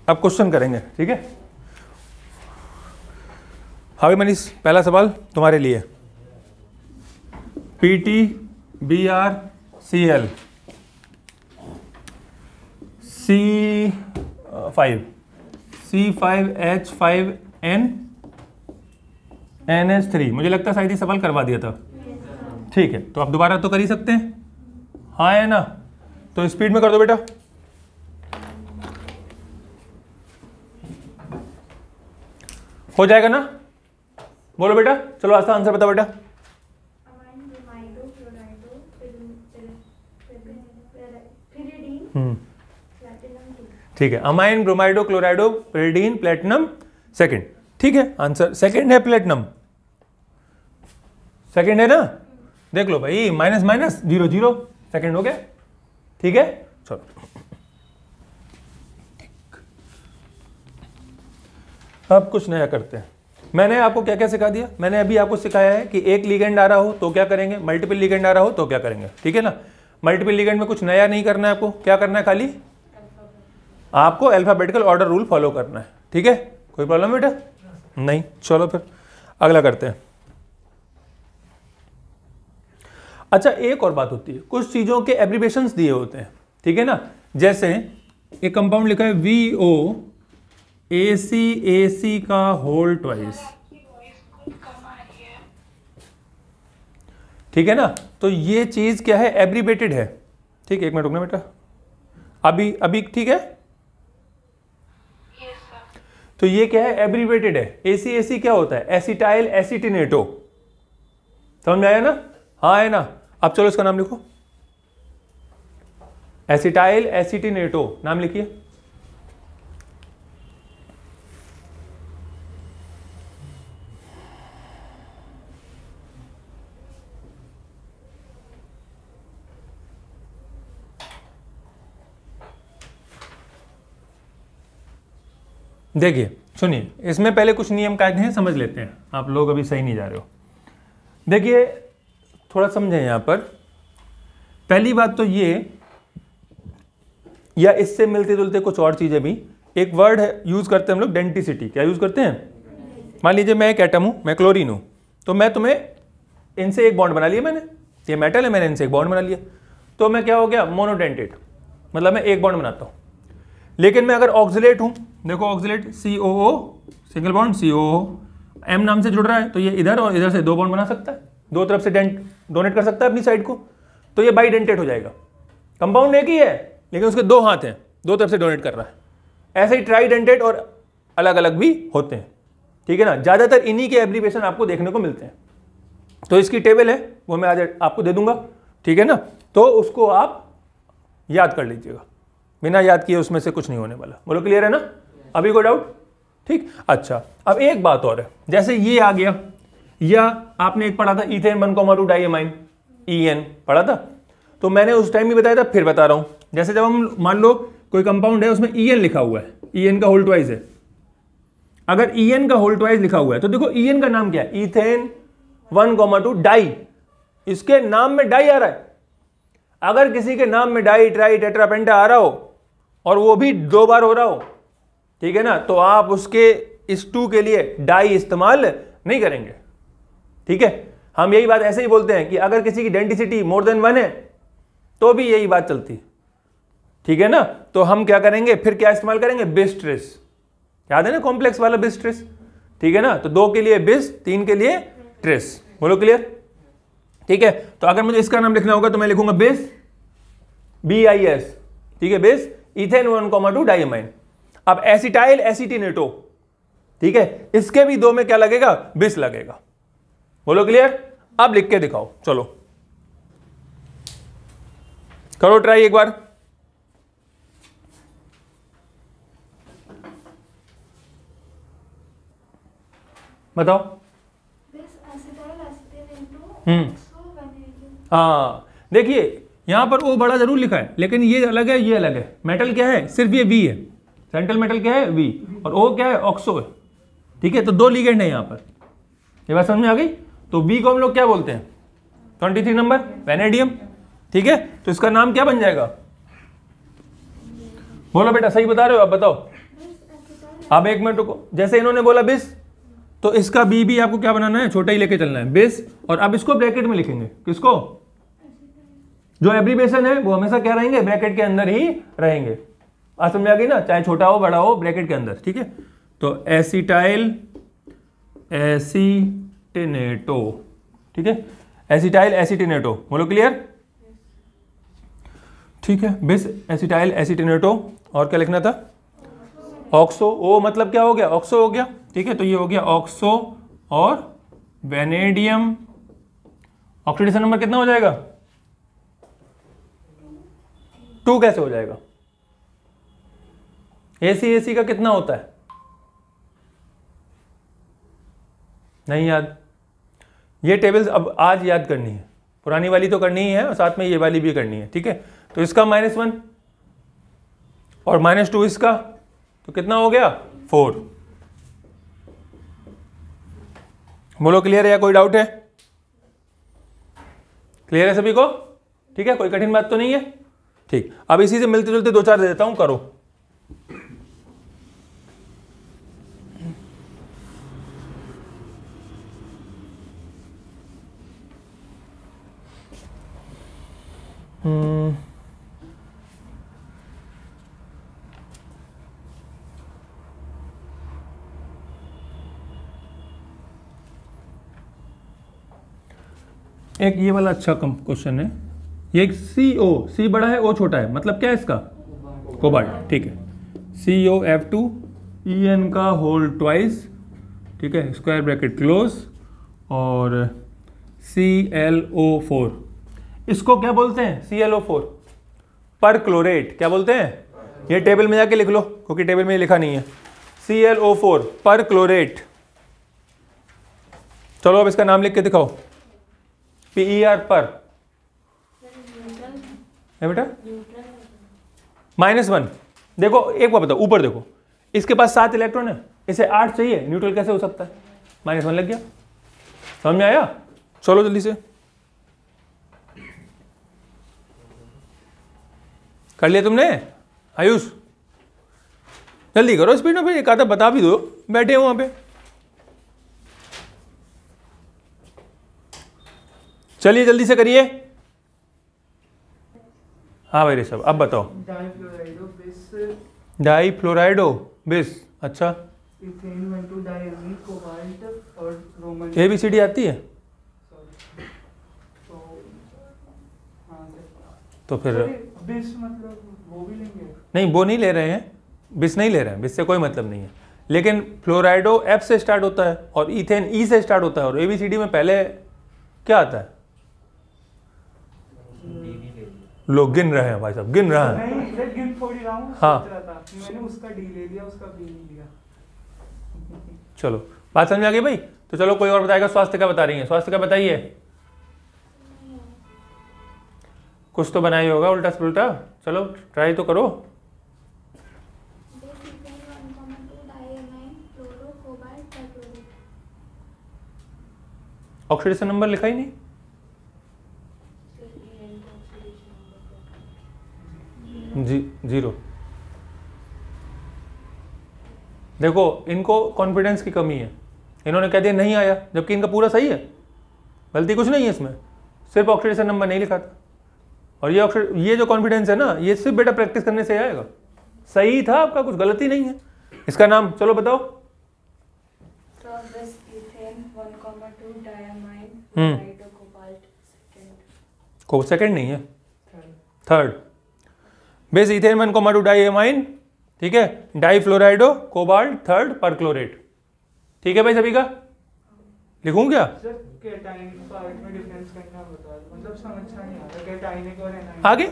अब क्वेश्चन करेंगे, ठीक है। हावी मनीष, पहला सवाल तुम्हारे लिए। PTBrCl C5H5NNH3, मुझे लगता है शायद ये सवाल करवा दिया था, ठीक है। तो आप दोबारा तो कर ही सकते हैं, हाँ है ना, तो स्पीड में कर दो बेटा। हो जाएगा ना, बोलो बेटा, चलो आसान आंसर बताओ बेटा। ठीक है, अमाइन ब्रोमाइडो क्लोराइडो पेरिडीन प्लेटिनम सेकंड, ठीक है। आंसर सेकंड है, प्लेटिनम सेकंड है ना, देख लो भाई, minus minus zero zero, second हो गया, ठीक है। चलो अब कुछ नया करते हैं। मैंने आपको क्या क्या सिखा दिया, मैंने अभी आपको सिखाया है कि एक लिगेंड आ रहा हो तो क्या करेंगे, मल्टीपल लिगेंड आ रहा हो तो क्या करेंगे, ठीक है ना। मल्टीपल लिगेंड में कुछ नया नहीं करना है आपको, क्या करना है, खाली आपको अल्फाबेटिकल ऑर्डर रूल फॉलो करना है, ठीक है। कोई प्रॉब्लम बेटा नहीं, चलो फिर अगला करते हैं। अच्छा, एक और बात होती है, कुछ चीजों के एब्रिविएशंस दिए होते हैं, ठीक है ना। जैसे एक कंपाउंड लिखा है VOACAC का होल ट्वाइस, ठीक है ना। तो ये चीज क्या है, एब्रिवेटेड है, ठीक है। एक मिनट रुकना बेटा, अभी ठीक है। तो ये क्या है, एब्रिवेटेड है। ACAC क्या होता है, एसिटाइल एसिटिनेटो, समझ में आया ना, हाँ है ना। अब चलो इसका नाम लिखो, एसिटाइल एसिटिनेटो, नाम लिखिए। देखिए सुनिए, इसमें पहले कुछ नियम कायदे हैं, समझ लेते हैं। आप लोग अभी सही नहीं जा रहे हो, देखिए थोड़ा समझें यहां पर। पहली बात तो ये, या इससे मिलते जुलते कुछ और चीजें भी, एक वर्ड है यूज करते हैं हम लोग, डेंटिसिटी। क्या यूज करते हैं, मान लीजिए मैं एक एटम हूं, मैं क्लोरीन हूं, तो मैं तुम्हें इनसे एक बॉन्ड बना लिया मैंने, ये मेटल है, मैंने इनसे एक बॉन्ड बना लिया, तो मैं क्या हो गया, मोनोडेंटेट, मतलब मैं एक बॉन्ड बनाता हूं। लेकिन मैं अगर ऑक्सिलेट हूं, देखो oxalate COO, single bond COO, M नाम से जुड़ रहा है, तो ये इधर और इधर से दो बॉन्ड बना सकता है, दो तरफ से डोनेट कर सकता है अपनी साइड को, तो ये बाइडेंटेट हो जाएगा। कंपाउंड एक ही है लेकिन उसके दो हाथ हैं, दो तरफ से डोनेट कर रहा है। ऐसे ही ट्राइडेंटेट और अलग अलग भी होते हैं, ठीक है ना। ज्यादातर इन्हीं के एब्रिविएशन आपको देखने को मिलते हैं। तो इसकी टेबल है, वो मैं आज आपको दे दूंगा, ठीक है ना। तो उसको आप याद कर लीजिएगा, बिना याद किए उसमें से कुछ नहीं होने वाला। बोलो क्लियर है ना, अभी कोई डाउट, ठीक। अच्छा, अब एक बात और है, जैसे ये आ गया, या आपने एक पढ़ा था इथेन 1,2 डाइएमाइन, EN पढ़ा था, तो मैंने उस टाइम भी बताया था, फिर बता रहा हूं। जैसे जब हम मान लो कोई कंपाउंड है, उसमें EN लिखा हुआ है, EN का होल ट्वाइस है, अगर EN का होल ट्वाइस लिखा हुआ है तो देखो EN का नाम क्या है, इथेन 1,2 डाई, इसके नाम में डाई आ रहा है। अगर किसी के नाम में डाई ट्राई टेट्रा पेंटा आ रहा हो और वो भी 2 बार हो रहा हो, ठीक है ना, तो आप उसके इस 2 के लिए डाई इस्तेमाल नहीं करेंगे, ठीक है। हम यही बात ऐसे ही बोलते हैं कि अगर किसी की डेंसिटी मोर देन 1 है तो भी यही बात चलती, ठीक है ना। तो हम क्या करेंगे, फिर क्या इस्तेमाल करेंगे, बिस ट्रेस, याद है ना, कॉम्प्लेक्स वाला बिस ट्रेस, ठीक है ना। तो 2 के लिए बिस, 3 के लिए ट्रेस, बोलो क्लियर, ठीक है। तो अगर मुझे इसका नाम लिखना होगा तो मैं लिखूंगा बिस, BIS, ठीक है, बिस इथेन 1,2 डाइएमाइन। अब एसिटाइल एसिटिनेटो, ठीक है, इसके भी 2 में क्या लगेगा, बिस लगेगा, बोलो क्लियर। अब लिख के दिखाओ, चलो करो ट्राई एक बार, बताओ। हाँ देखिए, यहां पर O बड़ा जरूर लिखा है, लेकिन ये अलग है, ये अलग है। मेटल क्या है, सिर्फ ये V है, सेंट्रल मेटल क्या है, V, और O क्या है, ऑक्सो है, ठीक है। तो 2 लिगेंड है यहां पर, ये बात समझ में आ गई। तो V को हम लोग क्या बोलते हैं, 23 नंबर वेनेडियम, ठीक है। तो इसका नाम क्या बन जाएगा, बोलो बेटा, सही बता रहे हो, अब बताओ। अब एक मिनट रुको, जैसे इन्होंने बोला बिस, तो इसका बी भी आपको क्या बनाना है, छोटा ही लेके चलना है, बिस। और अब इसको ब्रैकेट में लिखेंगे, किसको, जो एब्रीविएशन है वो हमेशा क्या रहेंगे, ब्रैकेट के अंदर ही रहेंगे। आज समझ आ गई ना, चाहे छोटा हो बड़ा हो, ब्रैकेट के अंदर, ठीक है। तो एसिटाइल एसीटिनेटो, ठीक है, एसिटाइल एसीटिनेटो, बोलो क्लियर, ठीक है। बिस एसिटाइल एसीटिनेटो, और क्या लिखना था, ऑक्सो, ओ मतलब क्या हो गया, ऑक्सो हो गया, ठीक है। तो ये हो गया ऑक्सो और वेनेडियम, ऑक्सीडेशन नंबर कितना हो जाएगा, 2 कैसे हो जाएगा, एसी का कितना होता है, नहीं याद। ये टेबल्स अब आज याद करनी है, पुरानी वाली तो करनी ही है और साथ में ये वाली भी करनी है, ठीक है। तो इसका -1 और -2 इसका, तो कितना हो गया 4। बोलो क्लियर है या कोई डाउट है, क्लियर है सभी को, ठीक है, कोई कठिन बात तो नहीं है, ठीक। अब इसी से मिलते जुलते 2-4 दे देता हूं, करो। एक ये वाला अच्छा क्वेश्चन है, ये CO, C बड़ा है O छोटा है, मतलब क्या है इसका, कोबाल्ट, ठीक है। COF2 का होल ट्वाइस, ठीक है, स्क्वायर ब्रैकेट क्लोज, और ClO4, इसको क्या बोलते हैं, ClO4 पर क्लोरेट, क्या बोलते हैं, ये टेबल में जाके लिख लो, क्योंकि टेबल में लिखा नहीं है, ClO4 पर क्लोरेट। चलो अब इसका नाम लिख के दिखाओ, PER पर है बेटा, -1। देखो एक बात बताओ, ऊपर देखो, इसके पास 7 इलेक्ट्रॉन है, इसे 8 चाहिए, न्यूट्रल कैसे हो सकता है, -1 लग गया, समझ में आया। चलो जल्दी से कर लिया तुमने, आयुष जल्दी करो, स्पीड में भाई, एक आधा बता भी दो, बैठे हो वहां पे। चलिए जल्दी से करिए, हाँ भाई ऋषभ, अब बताओ। डाईफ्लोराइडो बिस, अच्छा, ABCD आती है, तो फिर बिस मतलब वो भी लेंगे, नहीं वो नहीं ले रहे हैं, बिस नहीं ले रहे हैं, बिस से कोई मतलब नहीं है, लेकिन फ्लोराइडो F से स्टार्ट होता है और इथेन E से स्टार्ट होता है, और ABCD में पहले क्या आता है, लोग गिन रहे हैं भाई साहब, गिन रहे हैं, गिन थोड़ी रहा हूं, हाँ मैंने उसका डी ले लिया, उसका बी नहीं लिया। चलो बात समझ आ गई भाई। तो चलो कोई और बताएगा, स्वास्थ्य का बता रही है, स्वास्थ्य का बताइए, कुछ तो बनाई होगा उल्टा पुल्टा, चलो ट्राई तो करो। ऑक्सीडेशन नंबर लिखा ही नहीं, जी 0। देखो इनको कॉन्फिडेंस की कमी है, इन्होंने कह दिया नहीं आया, जबकि इनका पूरा सही है, गलती कुछ नहीं है इसमें, सिर्फ ऑक्सीडेशन नंबर नहीं लिखा था। और ये जो कॉन्फिडेंस है ना, ये सिर्फ बेटा प्रैक्टिस करने से आएगा, सही था आपका, कुछ गलती नहीं है। इसका नाम चलो बताओ, को सेकंड नहीं है, थर्ड, बेस इथेन 1,2 डाइएमाइन, ठीक है, डाईफ्लोराइडो कोबाल्ट थर्ड पर क्लोरेट, ठीक है भाई सभी का, लिखूं क्या, आगे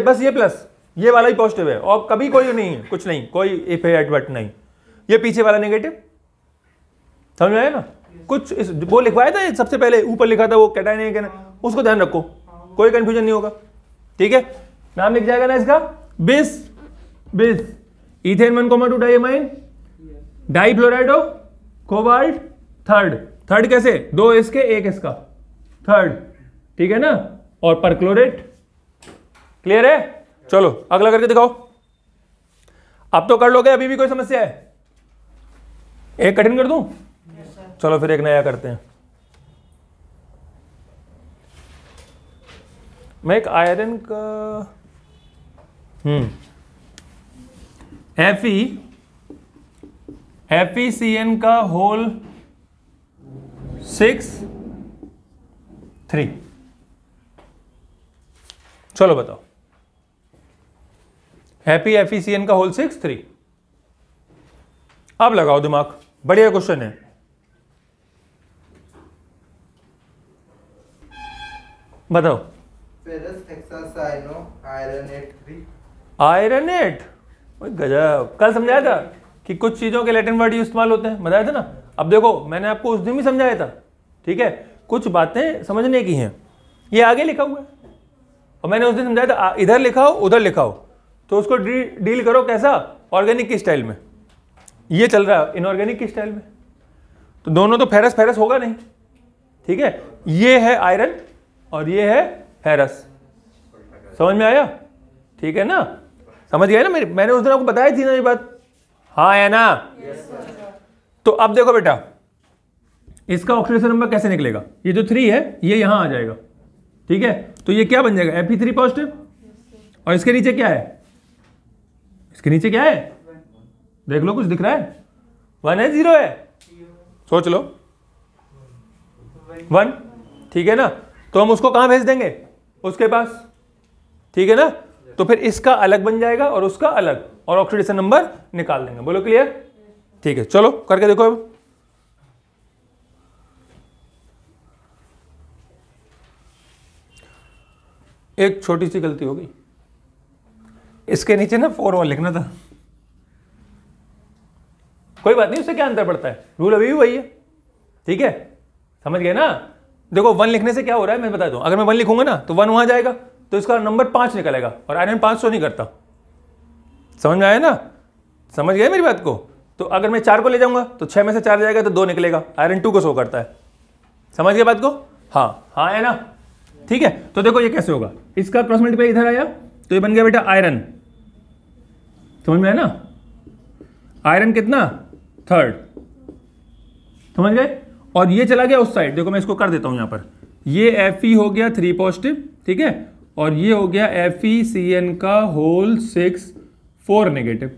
बस ये प्लस, ये वाला ही पॉजिटिव है, और कभी कोई नहीं है, कुछ नहीं, कोई इफ एट बट नहीं, ये पीछे वाला नेगेटिव, समझ में आया ना। कुछ वो लिखवाया था सबसे पहले, ऊपर लिखा था वो कैटायन है क्या, उसको ध्यान रखो, कोई कंफ्यूजन नहीं होगा, ठीक है। नाम लिख जाएगा ना इसका, बिस इथेन 1,2 डाइएमाइन, डाईफ्लोराइडो कोबाल्ट थर्ड कैसे, 2 इसके 1 इसका, थर्ड, ठीक है ना, और परक्लोरेट, क्लियर है। चलो अगला करके दिखाओ। अब तो कर लोगे, अभी भी कोई समस्या है? एक कठिन कर दूं? चलो फिर एक नया करते हैं। मैं एक आयरन का FeCN का होल 6 3। चलो बताओ, FeCN का होल 6 3। अब लगाओ दिमाग, बढ़िया क्वेश्चन है। बताओ। Ferrous hexacyano आयरनेट 3। आयरनेट, गजब। कल समझाया था कि कुछ चीजों के लैटिन वर्ड इस्तेमाल होते हैं, बताया था ना। अब देखो, मैंने आपको उस दिन भी समझाया था, ठीक है। कुछ बातें समझने की हैं, ये आगे लिखा हुआ है और मैंने उस दिन समझाया था इधर लिखा हो उधर लिखा हो तो उसको डील करो कैसा, ऑर्गेनिक की स्टाइल में। ये चल रहा है इनऑर्गेनिक की स्टाइल में, तो दोनों तो फेरस फेरस होगा नहीं, ठीक है। ये है आयरन और ये है फेरस, समझ में आया? ठीक है ना, समझ गए ना? मैंने उस दिन आपको बताई थी ना ये बात, हाँ है ना? तो अब देखो बेटा, इसका ऑक्सीडेशन नंबर कैसे निकलेगा? ये जो 3 है ये यहां आ जाएगा, ठीक है। तो ये क्या बन जाएगा? Fe3 पॉजिटिव, और इसके नीचे क्या है? इसके नीचे क्या है? देख लो, कुछ दिख रहा है? 1 है 0 है? सोच लो, 1, ठीक है ना। तो हम उसको कहां भेज देंगे? उसके पास, ठीक है ना। तो फिर इसका अलग बन जाएगा और उसका अलग, और ऑक्सीडेशन नंबर निकाल देंगे। बोलो क्लियर? ठीक है, चलो करके देखो अब। एक छोटी सी गलती हो गई, इसके नीचे ना 4 1 लिखना था। कोई बात नहीं, उससे क्या अंतर पड़ता है, रूल अभी भी वही है, ठीक है। समझ गए ना? देखो 1 लिखने से क्या हो रहा है मैं बता दूं। अगर मैं 1 लिखूंगा ना तो 1 वहां जाएगा तो इसका नंबर 5 निकलेगा, और आयरन 500 नहीं करता। समझ में आया ना? समझ गए मेरी बात को? तो अगर मैं 4 को ले जाऊंगा तो 6 में से 4 जाएगा तो 2 निकलेगा, आयरन 2 को शो करता है। समझ गए बात को? हाँ हाँ है ना? ठीक है। तो देखो ये कैसे होगा, इसका क्रॉस मल्टीप्लाई इधर आया तो ये बन गया बेटा आयरन, समझ में आया ना? आयरन कितना? 3rd, समझ गए। और ये चला गया उस साइड, देखो मैं इसको कर देता हूं यहां पर, ये Fe हो गया 3 पॉजिटिव, ठीक है, और ये हो गया FeCN का होल 6 4 नेगेटिव,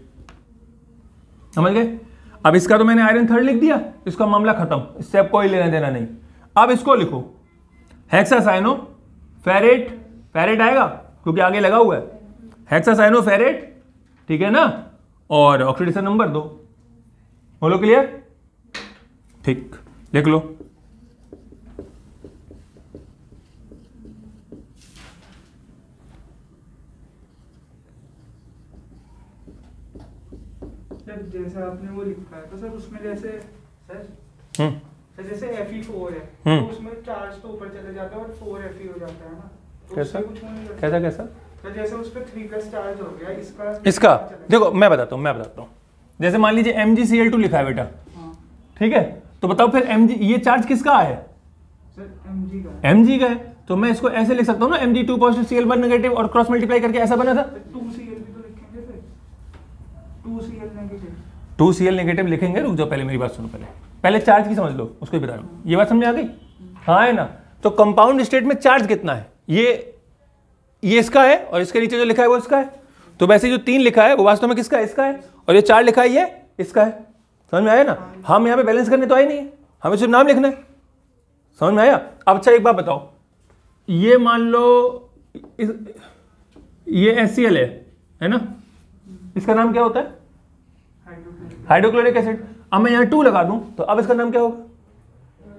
समझ गए। अब इसका तो मैंने आयरन 3rd लिख दिया, इसका मामला खत्म, इससे अब कोई लेना देना नहीं। अब इसको लिखो हेक्सासाइनो फेरेट, फेरेट आएगा क्योंकि आगे लगा हुआ है, हेक्सासाइनो फेरेट, ठीक है ना, और ऑक्सीडेशन नंबर 2। बोलो क्लियर? ठीक, लिख लो। जैसे आपने वो लिखा है तो सर उसमें जैसे सर जैसे Fe4 है तो उसमें चार्ज तो ऊपर चले जाता है और 4 Fe हो जाता है ना, तो कैसा कुछ नहीं करता। कैसा कैसा? तो जैसे उस पर 3+ चार्ज हो गया, इसका देखो मैं बताता हूँ। जैसे मान लीजिए MgCl2 लिखा है बेटा, ठीक है, तो बताओ फिर Mg, ये चार्ज किसका है? सर Mg का है, तो मैं इसको ऐसे लिख सकता हूँ ना, Mg2 पॉजिटिव Cl1 नेगेटिव, और क्रॉस मल्टीप्लाई करके ऐसा बना था। 2Cl भी तो लिखेंगे फिर, 2Cl नेगेटिव, 2Cl नेगेटिव लिखेंगे। रुक जाओ, पहले मेरी बात सुनो, पहले चार्ज की समझ लो, उसको ही बता रहा हूँ। ये बात समझ आ गई? हाँ है ना? तो कंपाउंड स्टेट में चार्ज कितना है? ये इसका है, और इसके नीचे जो लिखा है वो इसका है। तो वैसे जो 3 लिखा है वो वास्तव में किसका है? इसका है। और ये 4 लिखा है ये इसका है। समझ में आया ना? हम यहाँ पे बैलेंस करने तो आए नहीं है, हमें सिर्फ नाम लिखना है। समझ में आया? अब अच्छा एक बात बताओ, ये मान लो ये HCl है ना, इसका नाम क्या होता है? Hydrochloric acid. अब मैं यहाँ 2 लगा दूं तो अब इसका नाम क्या होगा?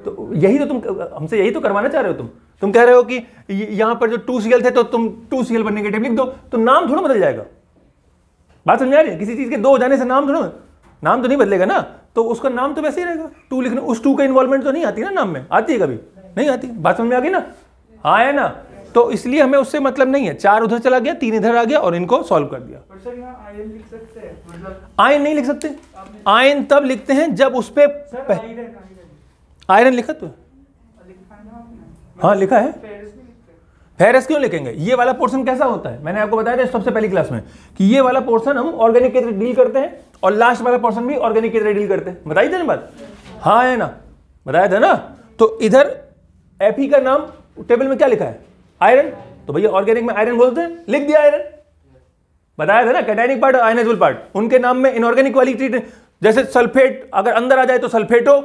तो यही तो तुम हमसे यही तो करवाना चाह रहे हो। तुम कह रहे हो कि यहां पर जो 2Cl थे तो तुम 2Cl1 नेगेटिव लिख दो, तो नाम थोड़ा बदल जाएगा। बात समझ आ रही है? किसी चीज के 2 हो जाने से नाम तो नहीं बदलेगा ना, तो उसका नाम तो वैसे ही रहेगा। 2 लिखने, उस 2 का इन्वॉल्वमेंट तो नहीं आती ना नाम में, आती है कभी? नहीं आती। बात समझ में आ गई ना? हाँ है ना? तो इसलिए हमें उससे मतलब नहीं है। 4 उधर चला गया, 3 इधर आ गया, और इनको सॉल्व कर दिया। पर सर यहाँ आयन लिख सकते हैं, मतलब आयन नहीं लिख सकते। आयन तब लिखते हैं जब उस पे आयरन लिखा तो, लिखा है ना आपने? हाँ लिखा है। फेरस नहीं लिखते। फेरस क्यों लिखेंगे? ये वाला पोर्शन कैसा होता है, मैंने आपको बताया था सबसे पहली क्लास में कि ये वाला पोर्शन हम ऑर्गेनिक के डील करते हैं और लास्ट वाला पोर्शन भी ऑर्गेनिक के डील करते हैं। बताई थी ना बात? हाँ है ना, बताया था ना। तो इधर Fe का नाम टेबल में क्या लिखा है? आयरन। तो भैया ऑर्गेनिक में आयरन बोलते हैं, लिख दिया आयरन। बताया था ना, कैटायनिक पार्ट और आयनाइजल पार्ट, उनके नाम में इनऑर्गेनिक वाली ट्रीट, जैसे सल्फेट अगर अंदर आ जाए तो सल्फेटो,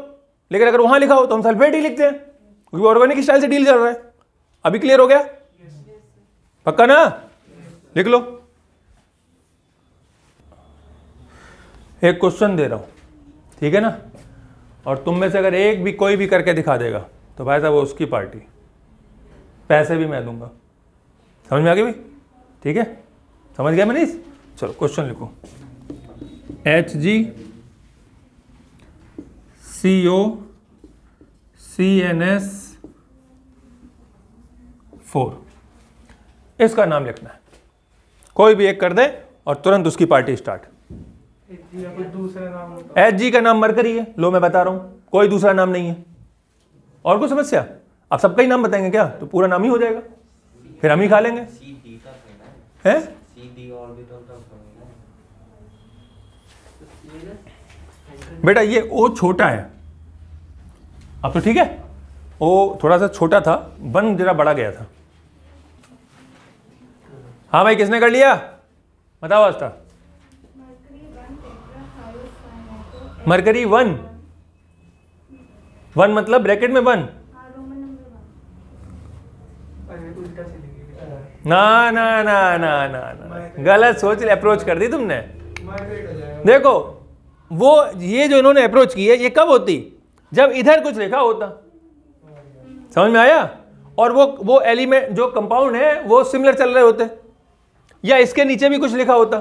लेकिन अगर वहां लिखा हो तो हम सल्फेट ही लिखते हैं क्योंकि ऑर्गेनिक स्टाइल से डील कर रहा है। अभी क्लियर हो गया? पक्का ना? लिख लो। एक क्वेश्चन दे रहा हूं, ठीक है ना, और तुम में से अगर एक भी कोई भी करके दिखा देगा तो भाई साहब वो उसकी पार्टी, पैसे भी मैं दूंगा। समझ में आ गई भाई? ठीक है, समझ गया मनीष? चलो क्वेश्चन लिखो। HgCO₀CNS4, इसका नाम लिखना है। कोई भी एक कर दे और तुरंत उसकी पार्टी स्टार्ट। Hg का नाम मरकरी है, लो मैं बता रहा हूं, कोई दूसरा नाम नहीं है। और कोई समस्या? आप सबका ही नाम बताएंगे क्या? तो पूरा नाम ही हो जाएगा, फिर हम ही खा लेंगे। हैं? बेटा ये ओ छोटा है, अब तो ठीक है, ओ थोड़ा सा छोटा था, वन जरा बड़ा गया था। हाँ भाई, किसने कर लिया? बताओ आस्था। मरकरी 1 मतलब ब्रैकेट में 1। ना ना ना ना ना ना, गलत सोच अप्रोच कर दी तुमने। देखो वो ये जो इन्होंने अप्रोच की है ये कब होती? जब इधर कुछ लिखा होता। समझ में आया? और वो एलिमेंट जो कंपाउंड है वो सिमिलर चल रहे होते, या इसके नीचे भी कुछ लिखा होता।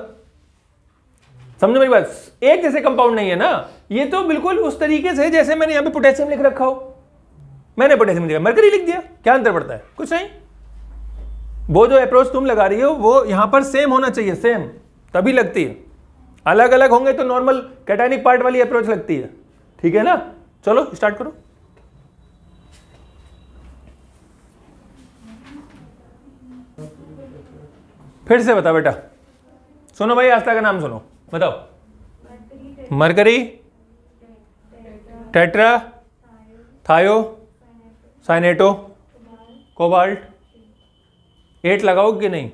समझो मेरी बात? एक जैसे कंपाउंड नहीं है ना, ये तो बिल्कुल उस तरीके से जैसे मैंने यहां पे पोटेशियम लिख रखा हो, मैंने पोटेशियम लिखा, मरकरी लिख दिया, क्या अंतर पड़ता है? कुछ नहीं। वो जो अप्रोच तुम लगा रही हो वो यहां पर सेम होना चाहिए, सेम, तभी लगती है। अलग अलग होंगे तो नॉर्मल कैटायनिक पार्ट वाली अप्रोच लगती है। ठीक है ना? चलो स्टार्ट करो। फिर से बता बेटा, सुनो भाई, आस्था का नाम सुनो, बताओ। मरकरी, टेट्रा, थायो, साइनेटो, कोबाल्ट। 8 लगाओ कि नहीं?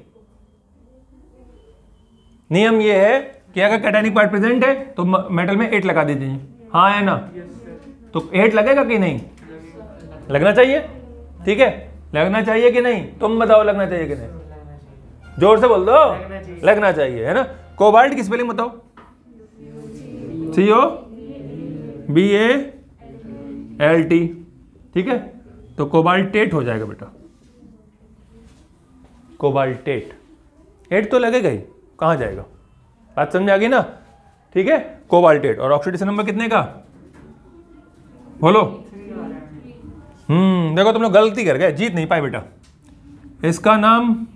नियम ये है कि अगर कैटायनिक पार्ट प्रेजेंट है तो मेटल में 8 लगा दीजिए। हाँ है ना? तो 8 लगेगा कि नहीं? लगना चाहिए। ठीक है, लगना चाहिए कि नहीं? तुम बताओ, लगना चाहिए कि नहीं? जोर से बोल दो। लगना चाहिए, है ना? कोबाल्ट की स्पेलिंग बताओ। COBALT। ठीक है, तो कोबाल्टेट हो जाएगा बेटा, कोबाल्टेट। 8 तो लगेगा ही, कहां जाएगा? बात समझ आ गई ना? ठीक है, कोबाल्टेट। और ऑक्सीडेशन नंबर कितने का बोलो? देखो तुम लोग गलती कर गए, जीत नहीं पाए बेटा। इसका नाम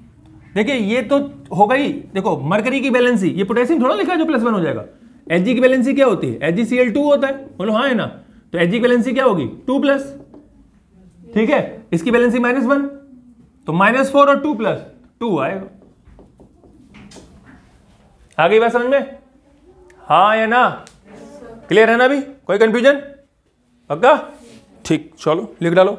देखिए, ये तो हो गई। देखो मरकरी की वैलेंसी, ये पोटेशियम थोड़ा लिखा है जो +1 हो जाएगा। Hg की वैलेंसी क्या होती है? HgCl2 होता है, बोलो हाँ है ना? तो Hg की वैलेंसी क्या होगी? 2+। ठीक है, इसकी वैलेंसी -1, तो -4 और 2+2 आएगा। आ गई बात समझ में? हाँ या ना? क्लियर है ना? अभी कोई कंफ्यूजन? पक्का? ठीक, चलो लिख डालो।